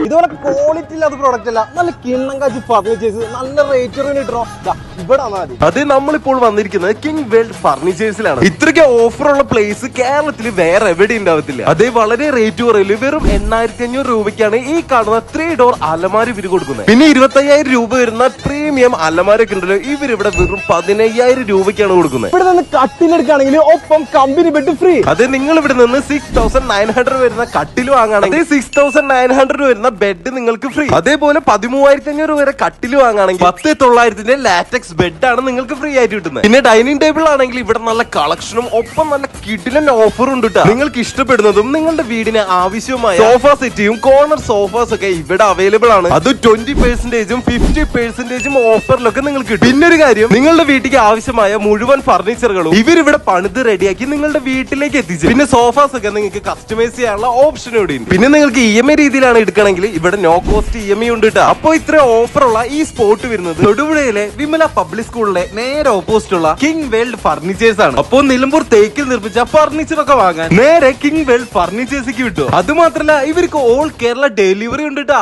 ഇതുപോലെ ക്വാളിറ്റി ഇല്ലാത്ത പ്രോഡക്റ്റ് അല്ല, നല്ല കിണ്ണം കാച്ചി ഫർണിച്ചേഴ്സ് നല്ല റേറ്റ് കിട്ടണോ ഇവിടെ മതി. അത് നമ്മളിപ്പോൾ വന്നിരിക്കുന്നത് കിങ് വേൾഡ് ഫർണിച്ചേഴ്സിലാണ്. ഇത്രയ്ക്ക് ഓഫറുള്ള പ്ലേസ് കേരളത്തിൽ വേറെ എവിടെ ഉണ്ടാവത്തില്ല. അതേ വളരെ റേറ്റ് കുറയില് വെറും 8500 രൂപയ്ക്കാണ് ഈ കാണുന്ന 3 ഡോർ അലമാര ഇവര് കൊടുക്കുന്നത്. പിന്നെ 25000 രൂപ വരുന്ന പ്രീമിയം അലമാരൊക്കെ ഉണ്ടല്ലോ, ഇവരിവിടെ വെറും 15000 രൂപയ്ക്കാണ് കൊടുക്കുന്നത്. ഇവിടെ നിന്ന് കട്ടിലെടുക്കുകയാണെങ്കിൽ ഒപ്പം കമ്പനി ബെഡ് ഫ്രീ. അത് നിങ്ങൾ ഇവിടെ നിന്ന് 6900 വരുന്ന കട്ടിൽ വാങ്ങുകയാണെങ്കിൽ 6900 വരുന്ന ബെഡ് നിങ്ങൾക്ക് ഫ്രീ. അതേപോലെ 13500 വരെ കട്ടിൽ വാങ്ങുകയാണെങ്കിൽ 10900 ലാറ്റക്സ് ബെഡ് ആണ് നിങ്ങൾക്ക് ഫ്രീ ആയിട്ട് കിട്ടുന്നത്. പിന്നെ ഡൈനിങ് ടേബിൾ ആണെങ്കിൽ ഇവിടെ നല്ല കളക്ഷനും ഒപ്പം നല്ല കിടിലൻ ഓഫറും ഉണ്ട് കേട്ടോ. നിങ്ങൾക്ക് ഇഷ്ടപ്പെടുന്നതും നിങ്ങളുടെ വീടിന് ആവശ്യമായ സോഫ സെറ്റിയും കോർണർ സോഫാസ് ഒക്കെ ഇവിടെ അവൈലബിൾ ആണ്. അത് 20%, 50% ഓഫറിലൊക്കെ നിങ്ങൾക്ക് കിട്ടും. പിന്നെ ഒരു കാര്യം, നിങ്ങളുടെ വീട്ടിലേക്ക് ആവശ്യമായ മുഴുവൻ ഫർണിച്ചറുകളും ഇവരിവിടെ പണിത് റെഡിയാക്കി നിങ്ങളുടെ വീട്ടിലേക്ക് എത്തിച്ചു. പിന്നെ സോഫാസ് ഒക്കെ നിങ്ങൾക്ക് കസ്റ്റമൈസ് ചെയ്യാനുള്ള ഓപ്ഷൻ ഇവിടെ ഉണ്ട്. പിന്നെ നിങ്ങൾക്ക് EMI രീതിയിലാണ് എടുക്കണമെങ്കിൽ ഇവിടെ നോ കോസ്റ്റ് EMI ഉണ്ട് കേട്ടോ. അപ്പൊ ഇത്ര ഓഫറുള്ള ഈ സ്പോട്ട് വരുന്നത് തൊടുപുഴയിലെ വിമല പബ്ലിക് സ്കൂളിലെ നേരെ ഓപ്പോസിറ്റ് ഉള്ള കിങ് വേൾഡ് ഫർണിച്ചേഴ്സ് ആണ്. അപ്പോൾ നിലമ്പൂർ തേക്കിൽ നിർമ്മിച്ച ഫർണിച്ചർ ഒക്കെ വാങ്ങാൻ നേരെ കിങ് വേൾഡ് ഫർണിച്ചേഴ്സിലേക്ക് വിട്ടു. അത് മാത്രമല്ല ഇവർക്ക് ഓൾ കേരള ഡെലിവറി ഉണ്ട് കേട്ടോ.